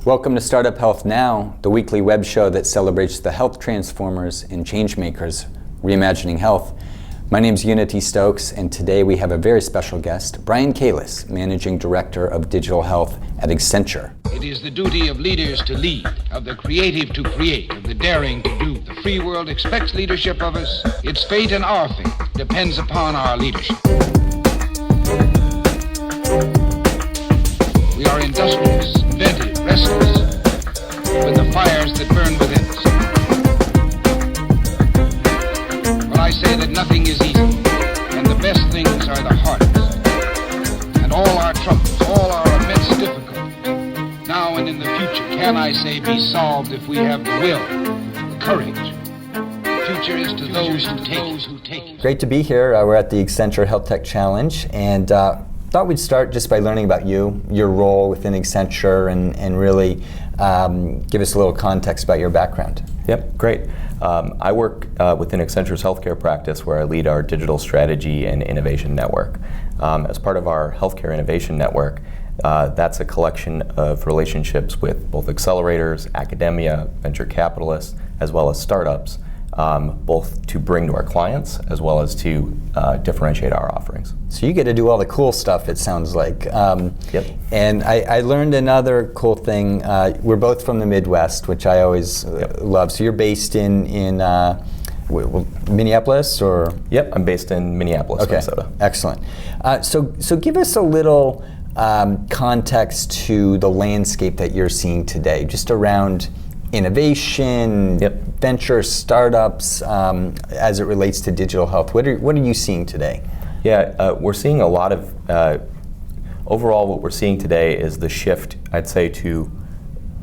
Welcome to Startup Health Now, the weekly web show that celebrates the health transformers and change makers reimagining health. My name is Unity Stoakes, and today we have a very special guest, Brian Kalis, Managing Director of Digital Health at Accenture. It is the duty of leaders to lead, of the creative to create, of the daring to do. The free world expects leadership of us. Its fate and our fate depends upon our leadership. We are industrious, inventive, restless, with the fires that burn within us. But I say that nothing is easy, and the best things are the hardest. And all our troubles, all our immense difficulties, now and in the future, can I say be solved if we have the will, the courage. The future is to those who take it. Great to be here. We're at the Accenture HealthTech Challenge, and thought we'd start just by learning about you, your role within Accenture, and really give us a little context about your background. Yep, great. I work within Accenture's healthcare practice, where I lead our digital strategy and innovation network. As part of our healthcare innovation network, that's a collection of relationships with both accelerators, academia, venture capitalists, as well as startups, both to bring to our clients as well as to differentiate our offerings. So you get to do all the cool stuff, it sounds like. Yep. And I learned another cool thing. We're both from the Midwest, which I always love. So you're based in Minneapolis, or? Yep, I'm based in Minneapolis, Minnesota. Excellent. So give us a little context to the landscape that you're seeing today, just around innovation, venture startups, as it relates to digital health. What are you seeing today? Yeah, we're seeing a lot of, overall what we're seeing today is the shift, I'd say, to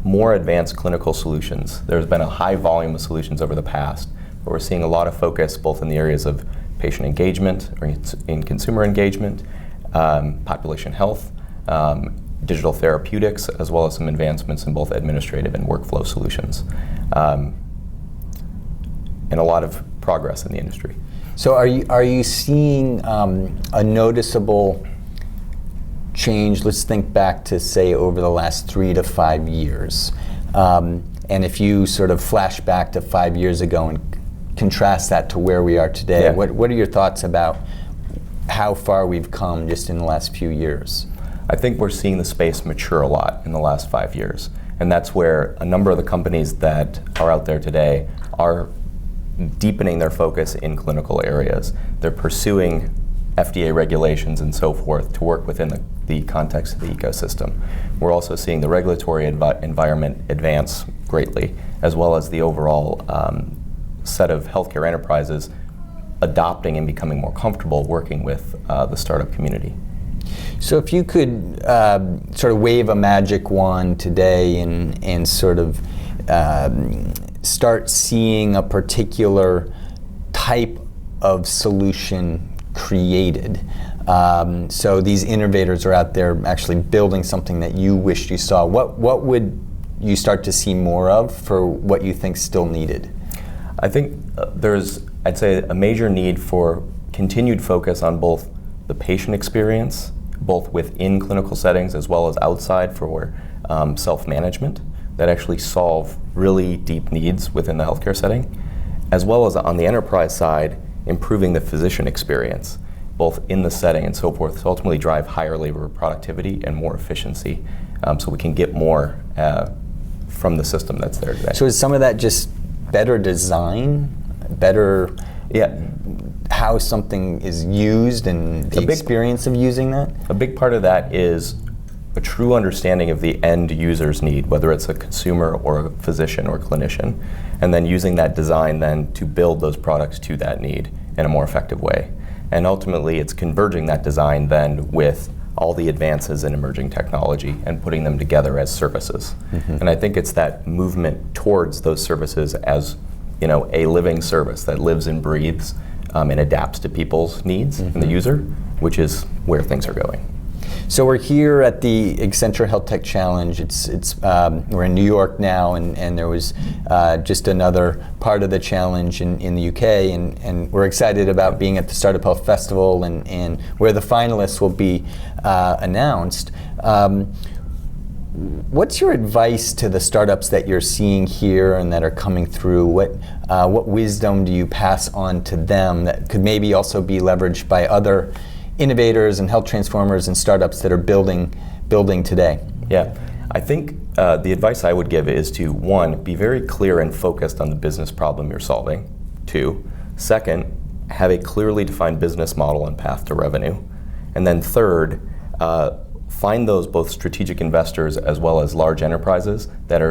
more advanced clinical solutions. There's been a high volume of solutions over the past, but we're seeing a lot of focus both in the areas of patient engagement, or in consumer engagement, population health, digital therapeutics, as well as some advancements in both administrative and workflow solutions, and a lot of progress in the industry. So are you seeing a noticeable change? Let's think back to, say, over the last 3 to 5 years. And if you sort of flash back to 5 years ago and contrast that to where we are today, what are your thoughts about how far we've come just in the last few years? I think we're seeing the space mature a lot in the last 5 years. And that's where a number of the companies that are out there today are deepening their focus in clinical areas. They're pursuing FDA regulations and so forth to work within the context of the ecosystem. We're also seeing the regulatory environment advance greatly, as well as the overall set of healthcare enterprises adopting and becoming more comfortable working with the startup community. So if you could sort of wave a magic wand today and sort of start seeing a particular type of solution created. So these innovators are out there actually building something that you wished you saw. What would you start to see more of for what you think still needed? I think there's, I'd say, a major need for continued focus on both the patient experience, both within clinical settings as well as outside for self-management that actually solve really deep needs within the healthcare setting, as well as on the enterprise side, improving the physician experience, both in the setting and so forth, to ultimately drive higher labor productivity and more efficiency, so we can get more from the system that's there today. So is some of that just better design, better how something is used and the experience of using that? A big part of that is a true understanding of the end user's need, whether it's a consumer or a physician or clinician, and then using that design then to build those products to that need in a more effective way. And ultimately, it's converging that design then with all the advances in emerging technology and putting them together as services. Mm-hmm. And I think it's that movement towards those services as, you know, a living service that lives and breathes and adapts to people's needs and the user, which is where things are going. So we're here at the Accenture HealthTech Challenge. We're in New York now, and there was just another part of the challenge in the UK, and we're excited about being at the Startup Health Festival and where the finalists will be announced. What's your advice to the startups that you're seeing here and that are coming through? What wisdom do you pass on to them that could maybe also be leveraged by other innovators and health transformers and startups that are building today? Yeah, I think the advice I would give is to, one, be very clear and focused on the business problem you're solving. Two, second, have a clearly defined business model and path to revenue. And then third, find those both strategic investors as well as large enterprises that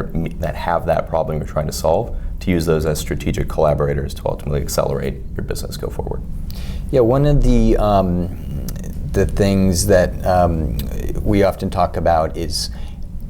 have that problem you're trying to solve, to use those as strategic collaborators to ultimately accelerate your business go forward. Yeah, one of the things that we often talk about is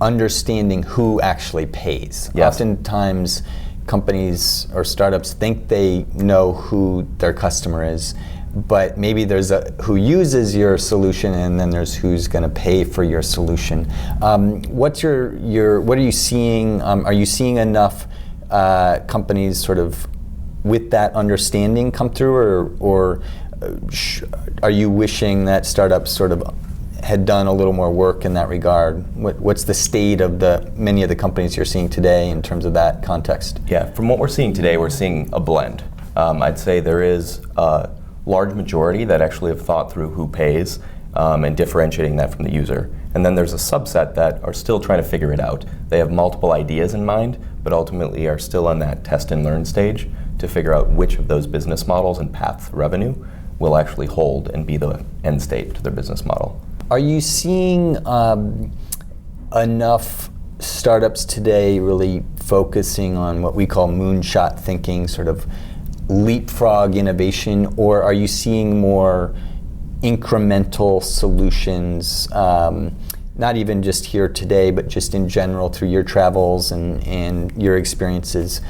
understanding who actually pays. Yes. Oftentimes, companies or startups think they know who their customer is, but maybe there's who uses your solution, and then there's who's going to pay for your solution. What are you seeing? Are you seeing enough companies sort of with that understanding come through, or are you wishing that startups sort of had done a little more work in that regard? What's the state of many of the companies you're seeing today in terms of that context? Yeah, from what we're seeing today, we're seeing a blend. I'd say there is a large majority that actually have thought through who pays and differentiating that from the user. And then there's a subset that are still trying to figure it out. They have multiple ideas in mind, but ultimately are still on that test and learn stage to figure out which of those business models and paths to revenue will actually hold and be the end state to their business model. Are you seeing enough startups today really focusing on what we call moonshot thinking, sort of leapfrog innovation, or are you seeing more incremental solutions, not even just here today, but just in general through your travels and your experiences,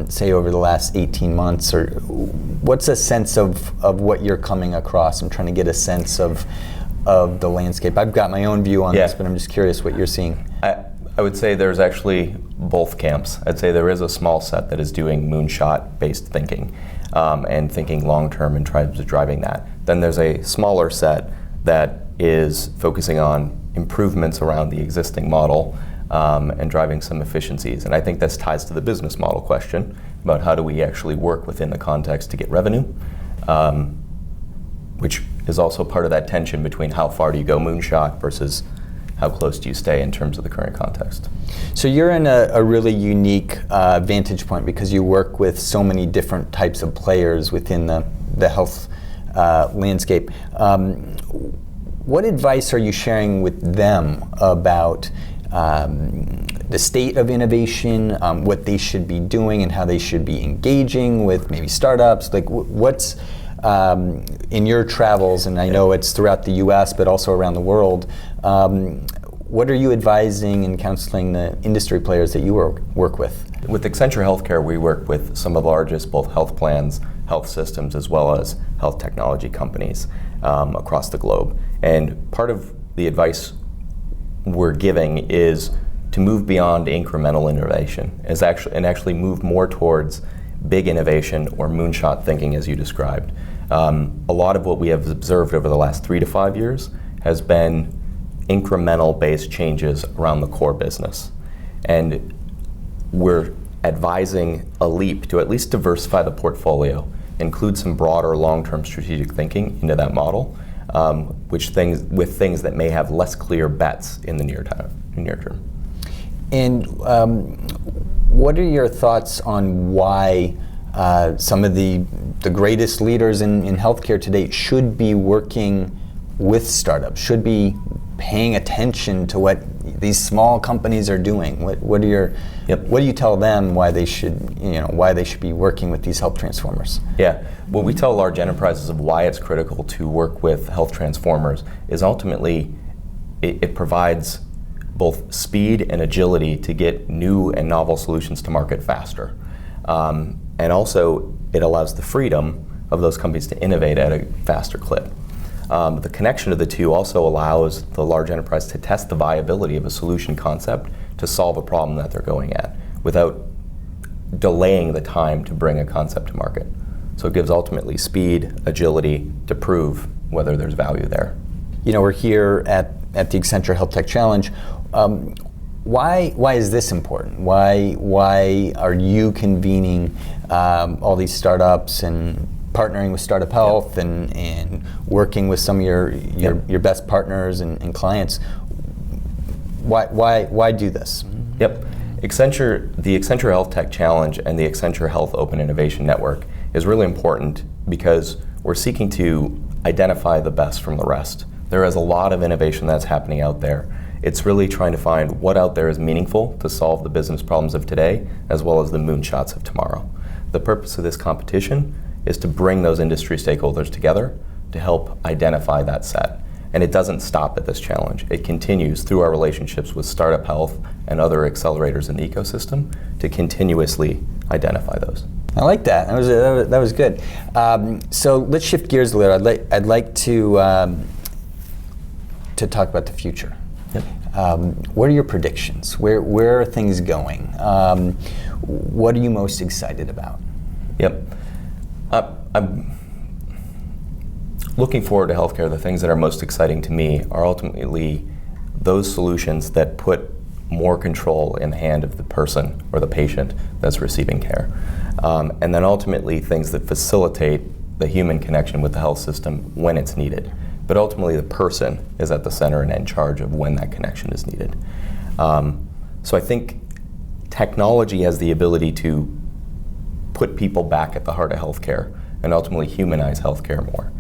say over the last 18 months? Or what's a sense of what you're coming across? I'm trying to get a sense of the landscape. I've got my own view on this, but I'm just curious what you're seeing. I would say there's actually both camps. I'd say there is a small set that is doing moonshot-based thinking and thinking long-term and driving that. Then there's a smaller set that is focusing on improvements around the existing model and driving some efficiencies. And I think this ties to the business model question about how do we actually work within the context to get revenue, which is also part of that tension between how far do you go moonshot versus how close do you stay in terms of the current context. So you're in a really unique vantage point because you work with so many different types of players within the health landscape. What advice are you sharing with them about the state of innovation, what they should be doing and how they should be engaging with maybe startups? Like what's in your travels, and I know it's throughout the US, but also around the world, what are you advising and counseling the industry players that you work with? With Accenture Healthcare, we work with some of the largest both health plans, health systems, as well as health technology companies across the globe. And part of the advice we're giving is to move beyond incremental innovation, and actually move more towards big innovation or moonshot thinking, as you described. A lot of what we have observed over the last 3 to 5 years has been incremental based changes around the core business. And we're advising a leap to at least diversify the portfolio, include some broader long-term strategic thinking into that model, with things that may have less clear bets in the near term. And what are your thoughts on why some of the greatest leaders in healthcare today should be working with startups, should be paying attention to what these small companies are doing? What do you tell them why they should be working with these health transformers? Yeah, what we tell large enterprises of why it's critical to work with health transformers is ultimately it provides both speed and agility to get new and novel solutions to market faster. And also, it allows the freedom of those companies to innovate at a faster clip. The connection of the two also allows the large enterprise to test the viability of a solution concept to solve a problem that they're going at without delaying the time to bring a concept to market. So it gives ultimately speed, agility to prove whether there's value there. You know, we're here at the Accenture HealthTech Challenge. Why is this important? Why are you convening all these startups and partnering with Startup Health and working with some of your best partners and clients? Why do this? Yep. The Accenture HealthTech Challenge and the Accenture Health Open Innovation Network is really important because we're seeking to identify the best from the rest. There is a lot of innovation that's happening out there. It's really trying to find what out there is meaningful to solve the business problems of today as well as the moonshots of tomorrow. The purpose of this competition is to bring those industry stakeholders together to help identify that set. And it doesn't stop at this challenge. It continues through our relationships with Startup Health and other accelerators in the ecosystem to continuously identify those. I like that. That was good. So let's shift gears a little. I'd like to talk about the future. Yep. What are your predictions? Where are things going? What are you most excited about? Yep. I'm looking forward to healthcare. The things that are most exciting to me are ultimately those solutions that put more control in the hand of the person or the patient that's receiving care. And then ultimately things that facilitate the human connection with the health system when it's needed. But ultimately the person is at the center and in charge of when that connection is needed. So I think technology has the ability to put people back at the heart of healthcare and ultimately humanize healthcare more.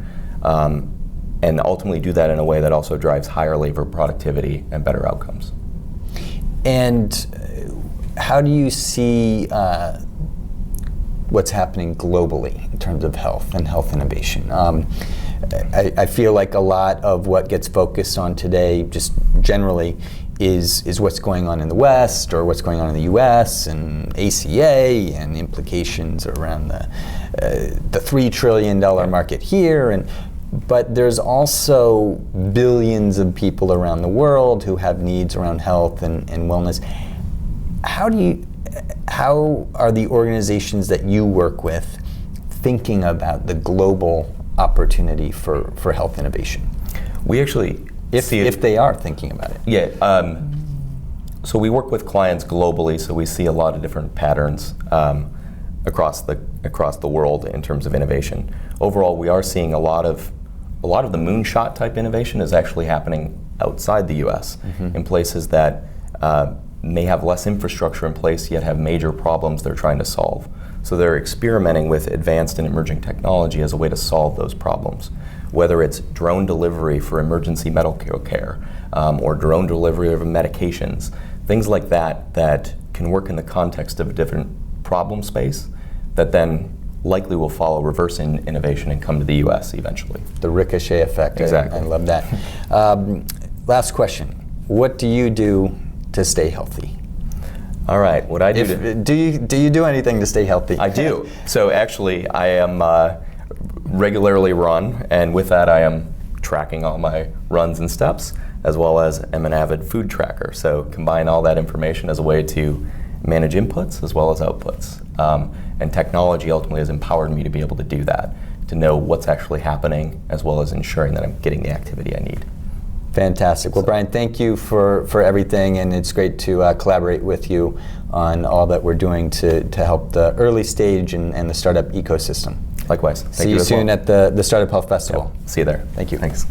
And ultimately do that in a way that also drives higher labor productivity and better outcomes. And how do you see what's happening globally in terms of health and health innovation? I feel like a lot of what gets focused on today, just generally, is what's going on in the West or what's going on in the US and ACA and implications around the $3 trillion market here. But there's also billions of people around the world who have needs around health and wellness. How are the organizations that you work with thinking about the global opportunity for health innovation? We actually if they are thinking about it. Yeah. So we work with clients globally, so we see a lot of different patterns across the world in terms of innovation. Overall, we are seeing a lot of the moonshot type innovation is actually happening outside the U.S. in places that may have less infrastructure in place yet have major problems they're trying to solve. So they're experimenting with advanced and emerging technology as a way to solve those problems. Whether it's drone delivery for emergency medical care or drone delivery of medications, things like that can work in the context of a different problem space that then likely will follow reverse innovation and come to the U.S. eventually. The ricochet effect. Exactly. I love that. Last question. What do you do to stay healthy? All right. What I do do you do anything to stay healthy? I do. So actually, I am regularly run, and with that, I am tracking all my runs and steps, as well as am an avid food tracker. So combine all that information as a way to manage inputs as well as outputs. And technology ultimately has empowered me to be able to do that, to know what's actually happening, as well as ensuring that I'm getting the activity I need. Fantastic. Well, Brian, thank you for everything, and it's great to collaborate with you on all that we're doing to help the early stage and the startup ecosystem. Likewise. See you soon at the Startup Health Festival. Yep. See you there. Thank you. Thanks.